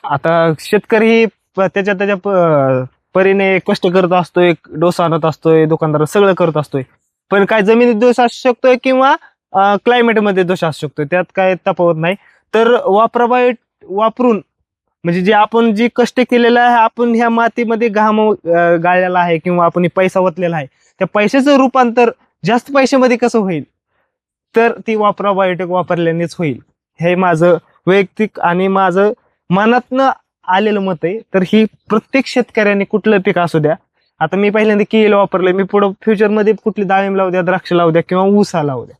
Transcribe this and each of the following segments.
आता शेतकरी त्याच्या परीने कष्ट करत असतोय, डोसा आणत असतोय, दुकानदार सगळं करत असतोय. पण काय जमिनीत दोष असू शकतोय किंवा क्लायमेटमध्ये दोष असू शकतोय, त्यात काय तफावत नाही. तर वापराबाईट वापरून म्हणजे जे आपण जे कष्ट केलेलं आहे, आपण ह्या मातीमध्ये घाम गाळलेला आहे किंवा आपण पैसा ओतलेला आहे, त्या पैशाचं रूपांतर जास्त पैशामध्ये कसं होईल, तर ती वापराबायोटेक वापरल्यानेच होईल. हे माझं वैयक्तिक आणि माझं मनातनं आलेलं मत आहे. तर ही प्रत्येक शेतकऱ्याने कुठलं पीक असू द्या, आता मी पहिल्यांदा केळीला वापरलंय, मी पुढं फ्युचरमध्ये कुठली डाळिंब लावू द्या, द्राक्ष लावू द्या किंवा ऊसा लावू द्या,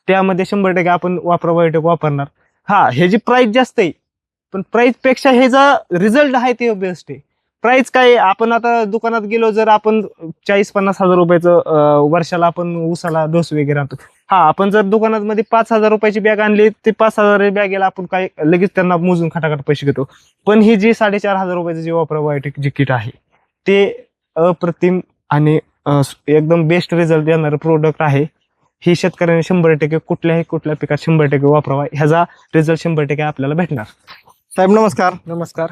त्यामध्ये 100% आपण वापराबायोटेक वापरणार. हा, ह्याची प्राइस जास्त आहे, पण प्राइस पेक्षा हे जा रिझल्ट आहे ते बेस्ट आहे. प्राइस काय, आपण आता दुकानात गेलो जर आपण 40-50 हजार रुपयाचं वर्षाला आपण ऊसाला डोस वगैरे आणतो. हा, आपण जर दुकानामध्ये 5,000 रुपयाची बॅग आणली, ते 5,000 बॅगेला आपण काय लगेच त्यांना मोजून खटाखट पैसे घेतो. पण ही जी 4,500 रुपयाचं जे वापराबायोटेक जे किट आहे, ते अप्रतिम आणि एकदम बेस्ट रिझल्ट देणारं प्रोडक्ट आहे. ही शेतकऱ्याने 100% कुठल्या पिकात 100% वापरावा, ह्याचा रिझल्ट 100% आपल्याला भेटणार. साहेब नमस्कार. नमस्कार.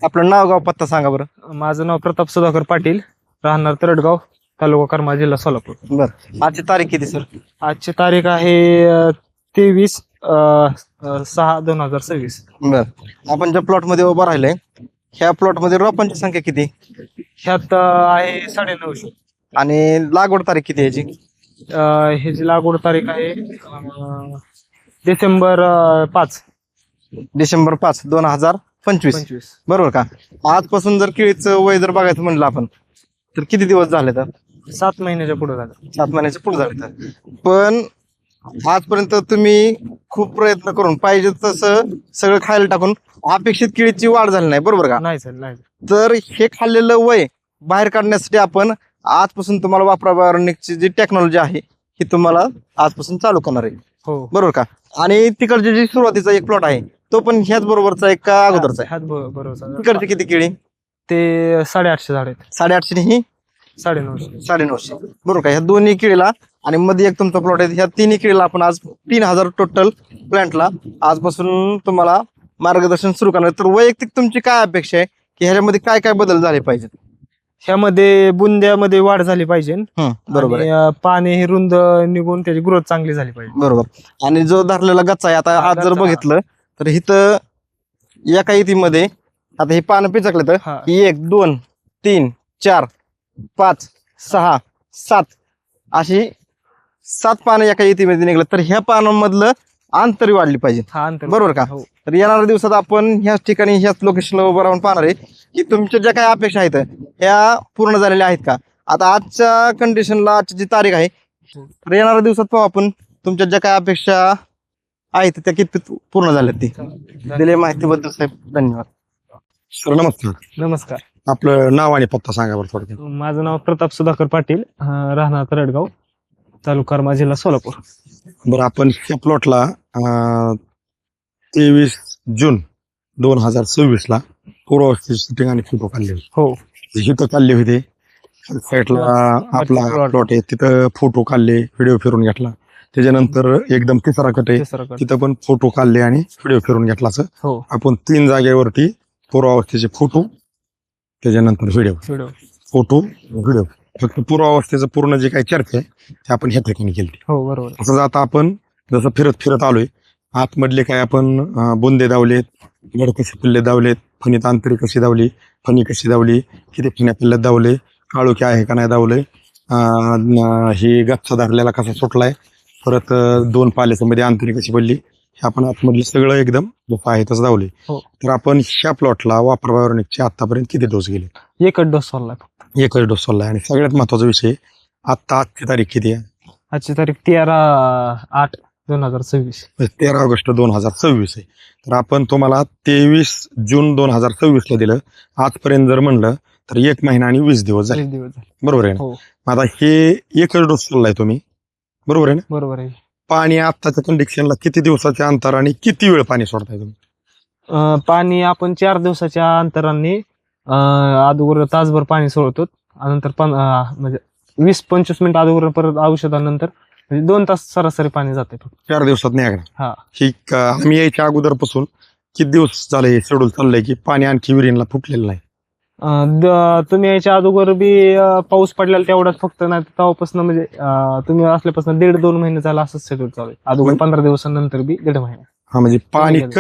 आपलं नाव गाव पत्ता सांगा बरं. माझं नाव प्रताप सुधाकर पाटील, राहणार तरडगाव, तालुका करमाळा, जिल्हा सोलापूर. बरं, आजची तारीख किती सर? आजची तारीख आहे 23/6/2026. बरं, आपण ज्या प्लॉट मध्ये उभं राहिलंय, ह्या प्लॉट मध्ये रोपांची संख्या किती ह्यात आहे 950. आणि लागवड तारीख किती ह्याची? ह्याची लागवड तारीख आहे डिसेंबर 5. डिसेंबर 5, 2025. बरोबर का? आजपासून जर केळीचं वय जर बघायचं म्हणलं आपण, तर किती दिवस झाले? तर 7 महिन्याच्या पुढे झालं. 7 महिन्याच्या पुढे झाले. तर पण आजपर्यंत तुम्ही खूप प्रयत्न करून पाहिजे तसं सगळं खायला टाकून अपेक्षित केळीची वाढ झाली नाही, बरोबर का? नाही सर, नाही. तर हे खाल्लेलं वय बाहेर काढण्यासाठी आपण आजपासून तुम्हाला वापराबायोनिकची जी टेक्नॉलॉजी आहे ही तुम्हाला आजपासून चालू करणार आहे, हो, बरोबर का? आणि तिकडची जी सुरुवातीचा एक प्लॉट आहे तो पण ह्याच बरोबरचा आहे का अगोदरचा आहे? ह्यात बरोबर. तिकडची किती केळी? ते 850 झाड आहेत. 850 ही 950. 950, बरोबर का? ह्या दोन्ही केळीला आणि मध्ये एक तुमचा प्लॉट आहे, ह्या तिन्ही केळीला आपण आज 3,000 टोटल प्लांटला आजपासून तुम्हाला मार्गदर्शन सुरू करणार. तर वैयक्तिक तुमची काय अपेक्षा आहे की ह्याच्यामध्ये काय काय बदल झाले पाहिजेत? ह्यामध्ये बुंद्यामध्ये वाढ झाली पाहिजे, बरोबर आहे. आणि पाणी हे रुंद निघून त्याची ग्रोथ चांगली झाली पाहिजे, बरोबर. आणि जो धरलेला गच्चा आहे, आता आज जर गच्चा. बघितलं तर इथं एका इतीमध्ये आता हे पानं पिचकले तर हा. 1, 2, 3, 4, 5, 6, 7 अशी 7 पानं एका इतीमध्ये निघलं, तर ह्या पानांमधलं अंतर वाढली पाहिजे, हा अंतर, बरोबर का? हो. तर येणाऱ्या दिवसात आपण ह्याच ठिकाणी ह्याच लोकेशनला उभं राहून पाहणार आहे की तुमच्या ज्या काही अपेक्षा आहेत ह्या पूर्ण झालेल्या आहेत का. आता आजच्या कंडिशनला आजची जी तारीख आहे, तर येणाऱ्या दिवसात पाहू आपण तुमच्या ज्या काही अपेक्षा आहेत त्या कितपत पूर्ण झाल्यात. ती दिलेल्या माहितीबद्दल साहेब धन्यवाद. सर नमस्कार. नमस्कार. आपलं नाव आणि पत्ता सांगा बरं थोडक्यात. माझं नाव प्रताप सुधाकर पाटील, राहणार तरडगाव, तालुका करमाळा, जिल्हा सोलापूर. बरं, आपण त्या प्लॉटला 23 जून 2026 ला पूर्वावस्थेची शूटिंग आणि फोटो काढले होते. हो, इथं काढले होते, साईडला आपला प्लॉट आहे तिथं फोटो काढले, व्हिडिओ फिरून घेतला. त्याच्यानंतर एकदम तिसरा कट आहे, तिसरा गट. तिथं पण फोटो काढले आणि व्हिडिओ फिरून घेतला. असं हो, आपण 3 जागेवरती पूर्वावस्थेचे फोटो, त्याच्यानंतर व्हिडिओ, व्हिडिओ. Photo video. फक्त पूर्वावस्थेचं पूर्ण जे काही चर्चा आहे ते आपण ह्या ठिकाणी केली. हो, बरोबर. असं आता आपण जसं फिरत आलोय, आतमधले काय आपण बुंदे दावलेत, गड कसे पिल्ले दावलेत, फणीत आंतरी कशी दावली, फणी कशी दावली, किती फण्या पिल्ल्यात दावले, काळोखी आहे का नाही दावले, ही गच्चा धरलेला कसा सुटलाय, परत 2 पाल्याच्या मध्ये आंतरी कशी पडली, हे आपण आतमधले सगळं एकदम जसं आहे तसं दावले. हो. तर आपण ह्या प्लॉटला वापराबायोनिकचे आतापर्यंत किती डोस गेले? एकच डोस सोडला. एकच डोस सोडलाय. आणि सगळ्यात महत्वाचा विषय, आजची तारीख किती आहे? आजची तारीख 13/8/2026. 13 ऑगस्ट 2026 आहे. तर आपण तुम्हाला 23 जून 2026 ला दिलं. आजपर्यंत जर म्हणलं तर 1 महिना आणि 20 दिवस झाले, 20 दिवस झाले. बरोबर आहे ना? हो, आता हे एकच डोस सोडलाय तुम्ही, बरोबर आहे ना? बरोबर आहे. पाणी आत्ताच्या कंडिशनला किती दिवसाच्या अंतर आणि किती वेळ पाणी सोडताय तुम्ही? पाणी आपण 4 दिवसाच्या अंतराने अगोदर तासभर पाणी सोडतो, नंतर म्हणजे 20-25 मिनिट अगोदर परत औषधानंतर म्हणजे 2 तास सरासरी पाणी जाते. 4 दिवसात नाही का? हा. ही आम्ही यायच्या अगोदरपासून किती दिवस झाले हे शेड्यूल चाललंय की पाणी आणखी विहिरीला फुटलेलं नाही? तुम्ही याच्या अगोदर बी पाऊस पडलेला तेवढाच फक्त नाही तेव्हापासून म्हणजे तुम्ही असल्यापासून 1.5-2 महिने झाला असंच शेड्यूल चालू आहे. अगोदर 15 दिवसानंतर बी 1.5 महिना हा म्हणजे पाणी गेलं.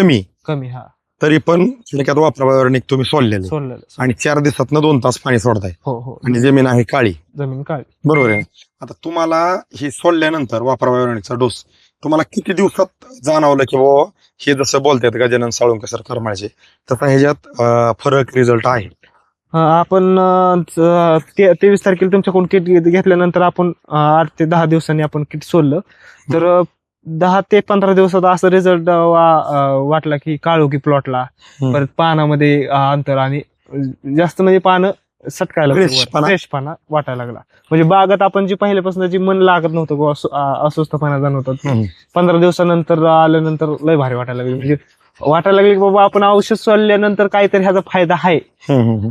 कमी हा तरी पण थोडक्यात वापरावर तुम्ही सोडलेलं सोडलेलं. आणि 4 दिवसातनं 2 तास पाणी सोडताय हो आणि जमीन आहे काळी. जमीन काळी. बरोबर आहे. आता तुम्हाला हे सोडल्यानंतर वापरावरणीचा डोस तुम्हाला किती दिवसात जाणवलं की बाबा हे जसं बोलतायत गजानन साळुंके सर करमाळचे तसा ह्याच्यात फरक रिझल्ट आहे? आपण 23 तारखेला तुमच्याकडून किट घेतल्यानंतर आपण 8 ते 10 दिवसांनी आपण किट सोडलं तर 10 ते 15 दिवसात असं रिझल्ट वाटला की काळोखी प्लॉटला परत पानामध्ये अंतर आणि जास्त म्हणजे पानं सटकायला फ्रेश पाना वाटायला लागला. म्हणजे बागात आपण जी पहिल्यापासून जी मन लागत नव्हतं किंवा अस्वस्थपणा जाणवत 15 दिवसानंतर आल्यानंतर लय भारी वाटायला लागली. म्हणजे वाटायला लागली की बाबा आपण औषध सोडल्यानंतर काहीतरी ह्याचा फायदा आहे.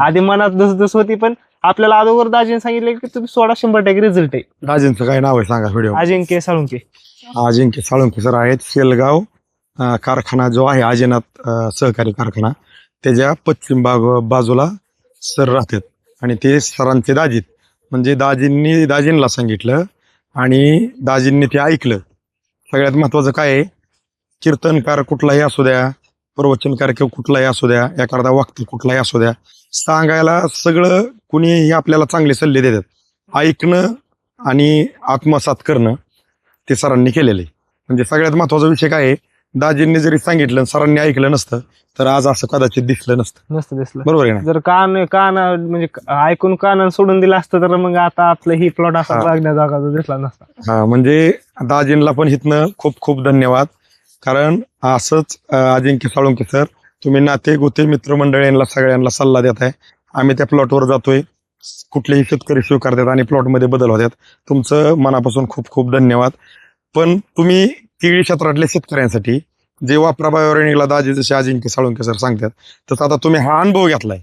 आधी मनात दसदस होती पण आपल्याला अगोदर दाजीने सांगितलं की तुम्ही सोडा 100% रिझल्ट आहे. दाजींचं काय नाव आहे सांगा व्हिडिओ? अजिंक्य साळुंके. अजिंक्य साळुंके सर आहेत. शेलगाव कारखाना जो आहे आजीनाथ सहकारी कारखाना त्याच्या पश्चिम बाजूला सर राहतात आणि ते सरांचे दाजीत. म्हणजे दाजींना सांगितलं आणि दाजींनी ते ऐकलं. सगळ्यात महत्वाचं काय आहे, कीर्तनकार कुठलाही असू द्या, प्रवचनकार किंवा कुठलाही असू द्या, एखादा वक्ता कुठलाही असू द्या, सांगायला सगळं कुणीही आपल्याला चांगले सल्ले देतात. ऐकणं आणि आत्मसात करणं ते सरांनी केलेलं आहे. म्हणजे सगळ्यात महत्वाचा विषय काय आहे, दाजींनी जरी सांगितलं सरांनी ऐकलं नसतं तर आज असं कदाचित दिसलं नसतं. दिसलं बरोबर आहे ना? जर कान म्हणजे ऐकून कान सोडून दिलं असतं तर मग आता आपलं ही प्लॉट असा लागण्या जागा दिसला नसता. हा म्हणजे दाजींना पण इथनं खूप खूप धन्यवाद. कारण असंच अजिंक्य साळुंके सर तुम्ही नाते गोते मित्रमंडळ यांना सगळ्यांना सल्ला देताय. आम्ही त्या प्लॉटवर जातोय, कुठलेही शेतकरी स्वीकारतात आणि प्लॉटमध्ये बदल होतात. तुमचं मनापासून खूप खूप धन्यवाद. पण तुम्ही केळी क्षेत्रातल्या शेतकऱ्यांसाठी जे वापरा बायोरेनिकला दाजी जसे अजिंक्य साळुंके सर सांगतात तसं आता तुम्ही हा अनुभव घेतलाय,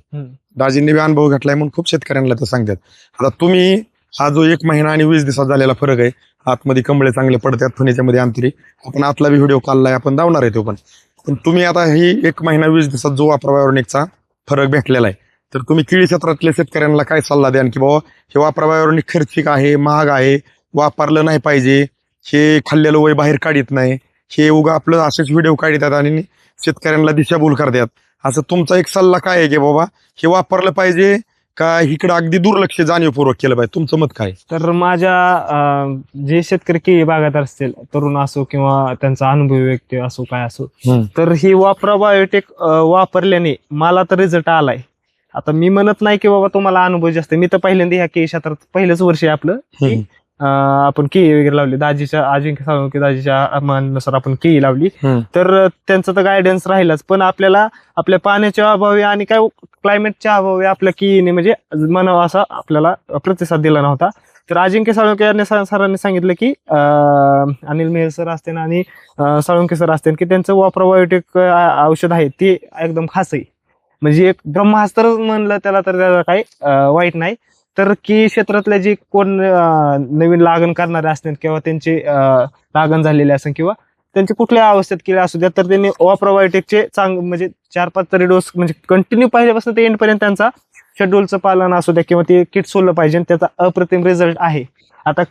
दाजींनी बी अनुभव घेतलाय म्हणून खूप शेतकऱ्यांना ते सांगतात. आता तुम्ही हा जो 1 महिना आणि 20 दिवसात झालेला फरक आहे, आतमध्ये कंबळे चांगले पडतात, फणीच्या मध्ये अंतरी, आपण आतला बी व्हिडिओ काढलाय, आपण दावणार आहे तो पण तुम्ही आता ही 1 महिना 20 दिवसात जो वापरा बायोरेनिकचा फरक भेटलेला आहे तर तुम्ही केळी क्षेत्रातल्या शेतकऱ्यांना काय सल्ला द्याल की बाबा हे वापरा बायोरेनिक खर्चिक आहे, महाग आहे, वापरलं नाही पाहिजे, हे खाल्लेलं वय बाहेर काढत नाही, हे उगा आपलं असेच व्हिडिओ काढतात आणि शेतकऱ्यांना दिशाभूल करतात, असं तुमचा एक सल्ला काय आहे की बाबा हे वापरलं पाहिजे का इकडे अगदी दुर्लक्ष जाणीवपूर्वक केलं पाहिजे? तुमचं मत काय? तर माझ्या जे शेतकरी केळी बागायत असतील, तरुण असो किंवा त्यांचा अनुभवी व्यक्ती असो काय असो, तर ही वापरा बायोटेक वापरल्याने मला तर रिझल्ट आलाय. आता मी म्हणत नाही की बाबा तुम्हाला अनुभव जास्त, मी तर पहिल्यांदा ह्या केळी क्षेत्रात पहिलंच वर्ष आहे आपलं. आपण केळी वगैरे लावली, दाजीच्या अजिंक्य साळुंके दाजीच्या म्हणण्यानुसार आपण केळी लावली, तर त्यांचा तर गायडन्स राहिलाच. पण आपल्याला आपल्या पाण्याच्या अभावी आणि काय क्लायमेटच्या अभावी आपल्या केळीने म्हणजे म्हणावं असा आपल्याला प्रतिसाद दिला नव्हता. तर अजिंक्य साळुंके यांनी सरांनी सांगितलं की अनिल मेहर सर असतील आणि साळुंके सर असतील की त्यांचं वापरा बायोटेक औषध आहे ते एकदम खास आहे. म्हणजे एक ब्रह्मास्त्र म्हणलं त्याला तर त्याला काही वाईट नाही. तर की क्षेत्रातले जे कोण नवीन लागण करणारे असतील किंवा त्यांचे लागण झालेले असेल किंवा त्यांचे कुठल्या अवस्थेत केले असू द्या तर त्यांनी वापरा बायोटेकचे म्हणजे 4-5 तरी डोस म्हणजे कंटिन्यू पहिल्यापासून ते एंडपर्यंत त्यांचा शेड्यूलचं पालन असू द्या किंवा ते किट सोडलं पाहिजे. त्याचा अप्रतिम रिझल्ट आहे. आता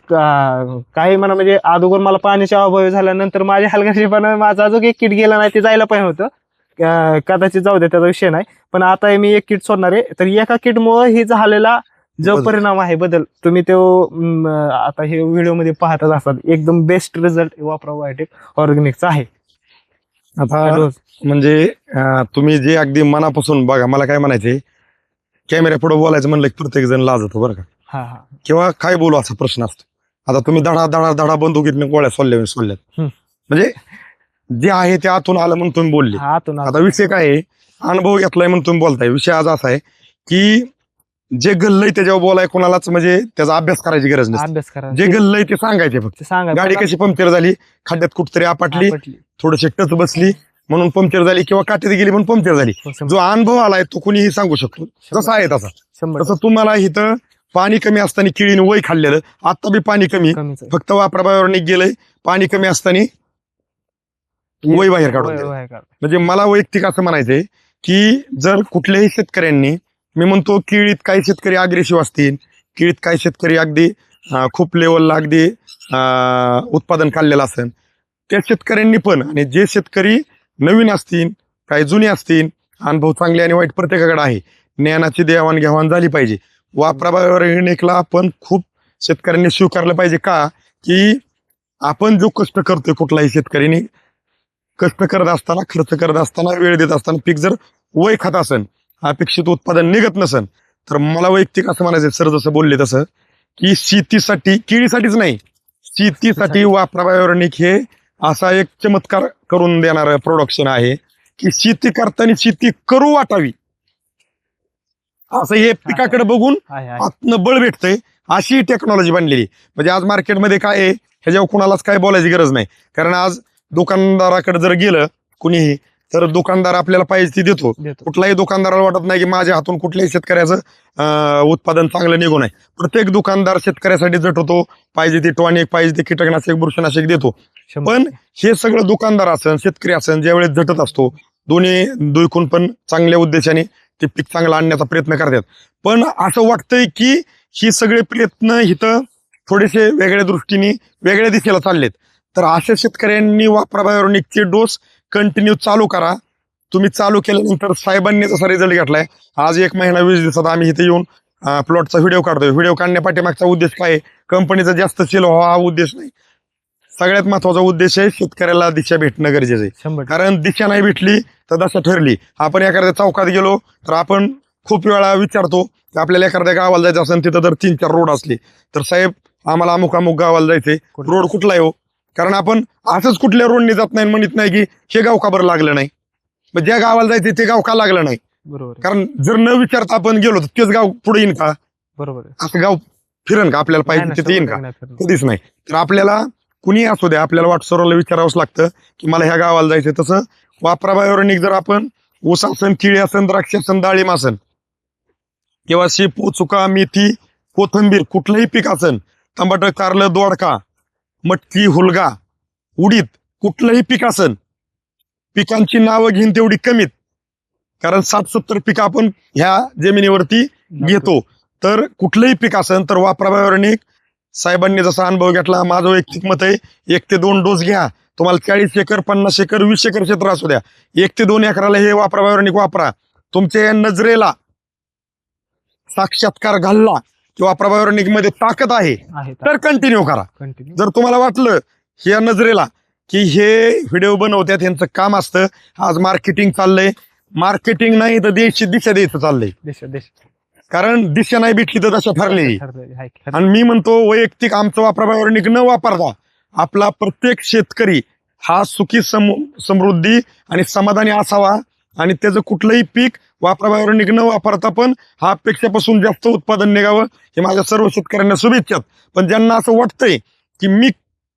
काही म्हणा म्हणजे अगोदर मला पाण्याच्या अभावी झाल्यानंतर माझ्या हलगर्जीपणा माझा अजून एक किट गेला नाही, ते जायला पाहिजे होतं, कदाचित जाऊ द्या त्याचा विषय नाही. पण आता मी एक किट सोडणार आहे. तर एका किटमुळे हे झालेला जो परिणाम आहे बदल तुम्ही तो आता हे व्हिडिओ मध्ये पाहतच असाल, एकदम बेस्ट रिझल्ट वापरा बायोटेक ऑर्गॅनिकचा आहे. आता म्हणजे तुम्ही जे अगदी मनापासून बघा, मला काय म्हणायचे, कॅमेरा पुढे बोलायचं म्हणलं की प्रत्येक जण लाजतो बरं का, किंवा काय बोलू असा प्रश्न असतो. आता तुम्ही धडा बंदुकीतनं गोळ्या सोडल्यात म्हणजे जे आहे ते आतून आलं म्हणून तुम्ही बोलले. आता विषय काय आहे, अनुभव घेतलाय म्हणून तुम्ही बोलताय. विषय आज असा आहे की जे गल्लय त्याच्यावर बोलाय कोणालाच म्हणजे त्याचा अभ्यास करायची गरज नाही. जे गल्लय ते सांगायचे फक्त. गाडी कशी पंक्चर झाली, खड्ड्यात कुठतरी आपटली, थोडीशी टच बसली म्हणून पंक्चर झाली किंवा काट्यात गेली म्हणून पंक्चर झाली. जो अनुभव आलाय तो कुणीही सांगू शकतो. जसा आहे तसं तुम्हाला इथं पाणी कमी असताना केळीने वय खाल्लेलं, आता बी पाणी कमी, फक्त वापरा बायोरेनिक गेलंय, पाणी कमी असताना वय बाहेर काढून वय द्यायचं. बाहेर काढ. म्हणजे मला वैयक्तिक असं म्हणायचंय की जर कुठल्याही शेतकऱ्यांनी, मी म्हणतो केळीत काही शेतकरी अग्रेसिव्ह असतील, केळीत काही शेतकरी अगदी खूप लेवलला अगदी उत्पादन काढलेलं असेल, त्या शेतकऱ्यांनी पण, आणि जे शेतकरी नवीन असतील, काही जुने असतील, अनुभव चांगले आणि वाईट प्रत्येकाकडे आहे, ज्ञानाची देवाणघेवाण झाली पाहिजे. वापराबायोनिकला आपण खूप शेतकऱ्यांनी स्वीकारलं पाहिजे. का की आपण जो कष्ट करतोय, कुठलाही शेतकऱ्यांनी कष्ट करत असताना, खर्च करत असताना, वेळ देत असताना पीक जर वय खात असेल, अपेक्षित उत्पादन निघत नसेल, तर मला वैयक्तिक असं म्हणायचं, सर जसं बोलले तसं, की शेतीसाठी, केळीसाठीच नाही, शेतीसाठी वापराबायोनिक हे असा एक चमत्कार करून देणारं प्रोडक्शन आहे की शेती करताना शेती करू वाटावी, असं हे पिकाकडे बघून आहे आतनं बळ भेटतंय, अशी टेक्नॉलॉजी बनलेली. म्हणजे आज मार्केटमध्ये काय आहे ह्याच्यावर कुणालाच काय बोलायची गरज नाही. कारण आज दुकानदाराकडे जर गेलं कुणीही, तर दुकानदार आपल्याला पाहिजे ती देतो. कुठल्याही दुकानदाराला वाटत नाही की माझ्या हातून कुठल्याही शेतकऱ्याचं उत्पादन चांगलं निघू नये. प्रत्येक दुकानदार शेतकऱ्यासाठी झटवतो, पाहिजे ती टॉनिक, पाहिजे ते कीटकनाशक, बुरशीनाशक देतो. पण हे सगळं दुकानदार असेल, शेतकरी असेल, ज्यावेळेस झटत असतो, दोन्ही पण चांगल्या उद्देशाने ते पीक चांगलं आणण्याचा प्रयत्न करतात. पण असं वाटतंय की ही सगळे प्रयत्न इथं थोडेसे वेगळ्या दृष्टीने, वेगळ्या दिशेला चाललेत. तर अशा शेतकऱ्यांनी वापराबायोनिकचे डोस कंटिन्यू चालू करा. तुम्ही चालू केल्यानंतर साहेबांनी जसा रिझल्ट घेतलाय, आज 1 महिना 20 दिवसात आम्ही इथे येऊन प्लॉटचा व्हिडिओ काढतोय. व्हिडिओ काढण्यापाठीमागचा उद्देश काय आहे? कंपनीचा जास्त सेल व्हावा हा उद्देश नाही. सगळ्यात महत्वाचा उद्देश आहे शेतकऱ्याला दिशा भेटणं गरजेचं आहे. 100%. कारण दिशा नाही भेटली तर दशा ठरली. आपण एखाद्या चौकात गेलो तर आपण खूप वेळा विचारतो की आपल्याला एखाद्या गावाला जायचं असेल, तिथं जर 3-4 रोड असले तर साहेब आम्हाला अमुक अमुक गावाला जायचंय, रोड कुठला आहे हो? कारण आपण असंच कुठल्या रोडने जात नाही, म्हणत नाही की हे गाव का बरं लागलं नाही, मग ज्या गावाला जायचं ते गाव का लागलं नाही. बरोबर आहे. कारण जर न विचारता आपण गेलो तर तेच गाव पुढे येईन का? बरोबर आहे. असं गाव फिरण का? आपल्याला नाही पाहिजे ना, तिथे येईन का? 100% नाही. कधीच नाही. तर आपल्याला कुणी असू द्या, आपल्याला व्हॉट्सअपला विचारावंच लागतं की मला ह्या गावाला जायचं. तसं वापराबायोनिक जर आपण ऊस असन, केळी असन, द्राक्ष असन, डाळिंब असन, किंवा शेपू, चुका, मेथी, कोथंबीर, कुठलंही पीक असन, टमाटर, कारलं, दोडका, मटकी, हुलगा, उडीद, कुठलंही पीक असन, पिकांची नावं घेईन तेवढी कमीत. कारण 60-70 पिकं आपण ह्या जमिनीवरती घेतो. तर कुठलंही पीक असन तर वापराबायोनिक साहेबांनी जसा अनुभव घेतला, माझं वैयक्तिक मत आहे 1 ते 2 डोस घ्या. तुम्हाला 40 एकर, 50 एकर, 20 एकर क्षेत्र असू द्या, 1 ते 2 एकराला हे वापराबायोनिक वापरा. तुमच्या नजरेला साक्षात्कार घालला की वापराबायोनिक मध्ये ताकद आहे तर कंटिन्यू करा. कंटिन्यू. जर तुम्हाला वाटलं ह्या नजरेला की हे व्हिडिओ बनवतात, यांचं काम असतं, आज मार्केटिंग चाललंय, मार्केटिंग नाही तर दिशा द्यायचं चाललंय. देश कारण दिशा नाही भेटली तर दशा ठरलेली. आणि मी म्हणतो वैयक्तिक आमचं वापराबायोनिक न वापरता आपला प्रत्येक शेतकरी हा सुखी समृद्धी आणि समाधानी असावा, आणि त्याचं कुठलंही पीक वापराबायोनिक न वापरता पण हा अपेक्षेपासून जास्त उत्पादन निघावं हे माझ्या सर्व शेतकऱ्यांना शुभेच्छा. पण ज्यांना असं वाटतंय की मी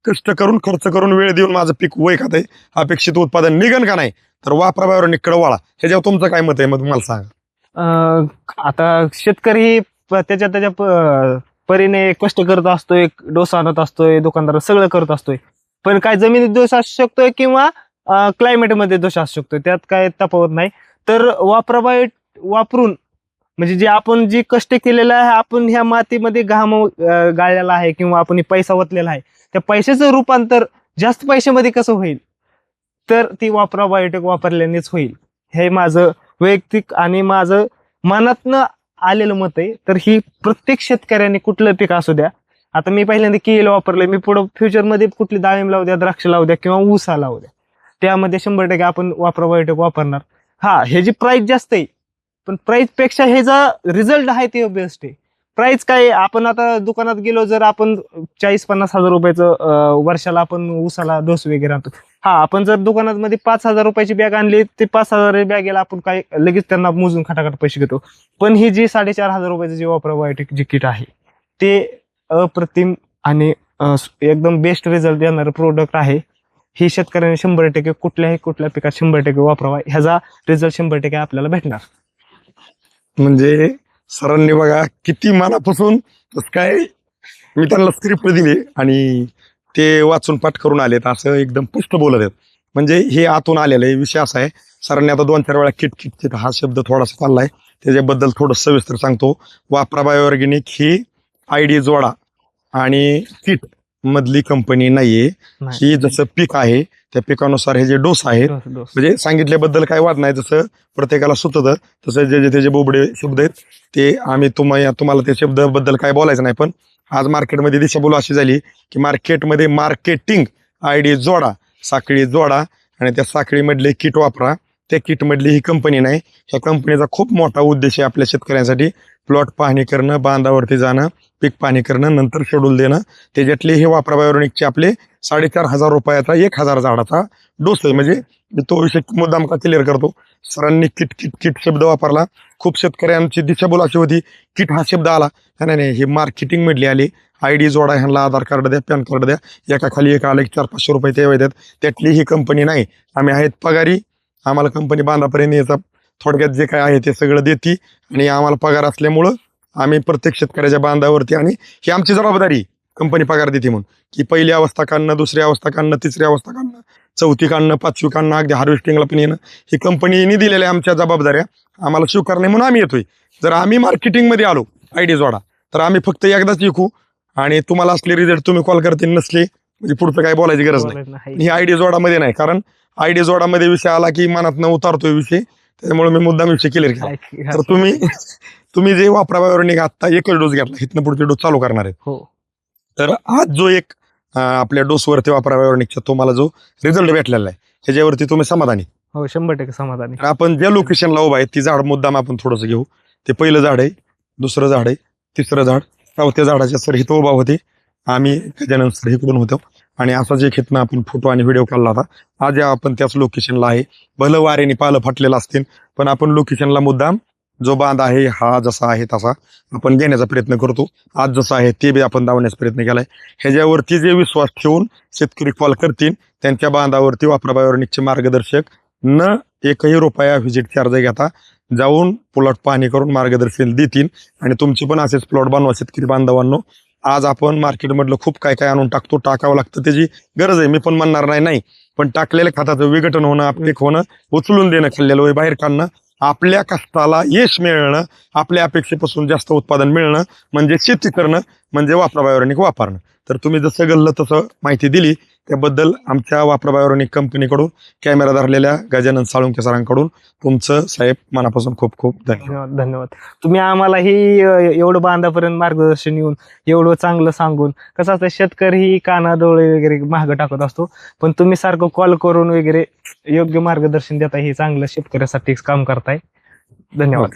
कष्ट करून, खर्च करून, वेळ देऊन माझं पीक वय खात आहे, अपेक्षित उत्पादन निघन का नाही, तर वापराबायोनिक कडे वळा. ह्याच्यावर तुमचं काय मत आहे मग तुम्हाला सांगा. आता शेतकरी त्याच्या परीने कष्ट करत असतोय, डोस आणत असतोय, दुकानदार सगळं करत असतोय. पण काय जमिनीत दोष असू शकतोय किंवा क्लायमेटमध्ये दोष असू शकतोय, त्यात काय तफावत नाही. तर वापरून म्हणजे जे आपण जे कष्ट केलेलं आहे, आपण ह्या मातीमध्ये घाम गाळलेला आहे किंवा आपण पैसा ओतलेला आहे, त्या पैशाचं रूपांतर जास्त पैशामध्ये कसं होईल, तर ती वापराबायोटिक वापरल्यानेच होईल. हे माझं वैयक्तिक आणि माझं मनातनं आलेलं मत आहे. तर ही प्रत्येक शेतकऱ्याने कुठलं पीक असू द्या, आता मी पहिल्यांदा केळीला वापरलंय, मी पुढं फ्युचरमध्ये कुठली डाळिंब लावू द्या, द्राक्ष लावू द्या किंवा ऊसा लावू द्या, त्यामध्ये 100% आपण वापराबायोटिक वापरणार. हा, ह्याची प्राइस जास्त आहे, पण प्राइस पेक्षा हे जा रिझल्ट आहे ते बेस्ट आहे. प्राइस काय, आपण आता दुकानात गेलो जर आपण 40-50 हजार रुपयाचं वर्षाला आपण ऊसाला डोस वगैरे आणतो. हा, आपण जर दुकानात मध्ये 5,000 रुपयाची बॅग आणली, ते 5,000 बॅगेला आपण काय लगेच त्यांना मोजून खटाखट पैसे घेतो. पण ही जी 4,500 रुपयाचं जे वापराबायोटिक जे किट आहे ते अप्रतिम आणि एकदम बेस्ट रिझल्ट देणारं प्रोडक्ट आहे. ही शेतकऱ्यांनी 100% कुठल्या पिकात 100% वापरावा, ह्याचा रिझल्ट 100% आपल्याला भेटणार. म्हणजे सरांनी बघा किती मनापासून काय, मी त्यांना स्क्रिप्ट दिली आणि ते वाचून पाठ करून आलेत, असं एकदम स्पष्ट बोलत आहेत. म्हणजे हे आतून आलेलं आहे. विषय असा आहे, सरांनी आता 2-4 वेळा किट किट किट हा शब्द थोडासा चाललाय, त्याच्याबद्दल थोडं सविस्तर सांगतो. वापरा बायोऑर्गॅनिक ही आयडी जोडा आणि किट मधली कंपनी नाहीये. नाही. ही जसं पीक आहे त्या पिकानुसार हे जे डोस आहेत, डोस. म्हणजे सांगितल्याबद्दल काही वाद नाही. जसं प्रत्येकाला सुचतं तसं जे त्याचे बोबडे शब्द आहेत ते आम्ही तुम्हाला त्या शब्दाबद्दल काय बोलायचं नाही. पण आज मार्केटमध्ये दिशाभूल अशी झाली की मार्केटमध्ये मार्केटिंग आयडी जोडा, साखळी जोडा आणि त्या साखळीमधले किट वापरा. त्या किटमधली ही कंपनी नाही. ह्या कंपनीचा खूप मोठा उद्देश आहे आपल्या शेतकऱ्यांसाठी प्लॉट पाहणी करणं, बांधावरती जाणं, पीक पाहणी करणं, नंतर शेड्यूल देणं. त्याच्यातले हे वापरा बायोनिकचे आपले 4,500 रुपयाचा 1,000 झाडाचा डोस आहे. म्हणजे मी तो विषय मुद्दाम का क्लिअर करतो. सरांनी किट किट किट शब्द वापरला. खूप शेतकऱ्यांची दिशाभूल अशी होती, किट हा शब्द आला. नाही, हे मार्केटिंग मधली आली. आयडी जोडा, ह्यांना आधार कार्ड द्या, पॅन कार्ड द्या, एका खाली एक आलं की 400-500 रुपये ते येतात. त्यातली ही कंपनी नाही. आम्ही आहेत पगारी, आम्हाला कंपनी बांधापर्यंत याचा थोडक्यात जे काय आहे ते सगळं देते आणि आम्हाला पगार असल्यामुळं आम्ही प्रत्येक शेतकऱ्याच्या बांधावरती, आणि ही आमची जबाबदारी कंपनी पगार देते म्हणून, की पहिली अवस्था काढणं, दुसरी अवस्था काढणं, तिसरी अवस्था काढणं, चौथी काढणं, 5वी काढणं, अगदी हार्वेस्टिंगला पण येणं, ही कंपनीने दिलेल्या आमच्या जबाबदाऱ्या आम्हाला स्वीकार नाही म्हणून आम्ही येतोय. जर आम्ही मार्केटिंगमध्ये आलो आयडी जोडा तर आम्ही फक्त एकदाच विकू आणि तुम्हाला असले रिझल्ट तुम्ही कॉल करते नसले म्हणजे पुढचं काही बोलायची गरज नाही. ही आयडी जोडामध्ये नाही, कारण आयडी जोडामध्ये विषय आला की मनात न उतारतोय विषय, त्यामुळे मी मुद्दाम विषय क्लिअर केला. तर तुम्ही जे वापरावर निघा आता एकच डोस घेतला, इथनं पुढचे डोस चालू करणार आहेत. हो. तर आज जो एक आपल्या डोसवरती वापरावर निघतो तुम्हाला जो रिझल्ट भेटलेला आहे त्याच्यावरती तुम्ही समाधानी? हो, 100% समाधानी. तर आपण ज्या लोकेशनला उभा आहे ती झाड मुद्दाम आपण थोडंसं घेऊ. ते पहिलं झाड आहे, दुसरं झाड आहे, तिसरं झाड, चौथ्या झाडाच्या सर इथं उभा होते आम्ही, गजानन सर इकडून होतो आणि असाच एक इथनं आपण फोटो आणि व्हिडिओ काढला होता. आज आपण त्याच लोकेशनला आहे. भलं वाऱ्याने पालं फाटलेलं असतील पण आपण लोकेशनला मुद्दाम जो बांध आहे हा जसा आहे तसा आपण घेण्याचा प्रयत्न करतो. आज जसा आहे ते बी आपण दावण्याचा प्रयत्न केलाय. ह्याच्यावरती जे विश्वास ठेवून शेतकरी कॉल करतील त्यांच्या बांधावरती वापरा बायोनिकचे मार्गदर्शक न एकही रुपया व्हिजिट चार्ज घेता जाऊन प्लॉट पाहणी करून मार्गदर्शन देतील आणि तुमचे पण असेच प्लॉट बनवा. शेतकरी बांधवांनो, आज आपण मार्केटमधलं खूप काय काय आणून टाकतो, टाकावं लागतं, त्याची गरज आहे, मी पण म्हणणार नाही, पण टाकलेल्या खताचं विघटन होणं, अपटेक होणं, उचलून देणं, खाल्लेलं बाहेर काढणं, आपल्या कष्टाला यश मिळणं, आपल्या अपेक्षेपासून जास्त उत्पादन मिळणं म्हणजे शेती करणं, म्हणजे वापरा बायोनिक वापरणं. तर तुम्ही जसं गल्लं तसं माहिती दिली त्याबद्दल आमच्या वापरा बायोनिक कंपनीकडून कॅमेरा धरलेल्या गजानन साळुंके सरांकडून तुमचं साहेब मनापासून खूप खूप धन्यवाद. धन्यवाद. तुम्ही आम्हाला ही एवढं बांधापर्यंत मार्गदर्शन येऊन एवढं चांगलं सांगून, कसं असतं शेतकरी काना डोळे वगैरे मागं टाकत असतो, पण तुम्ही सारखं कॉल करून वगैरे योग्य मार्गदर्शन देता, हे चांगलं शेतकऱ्यासाठी काम करताय. धन्यवाद.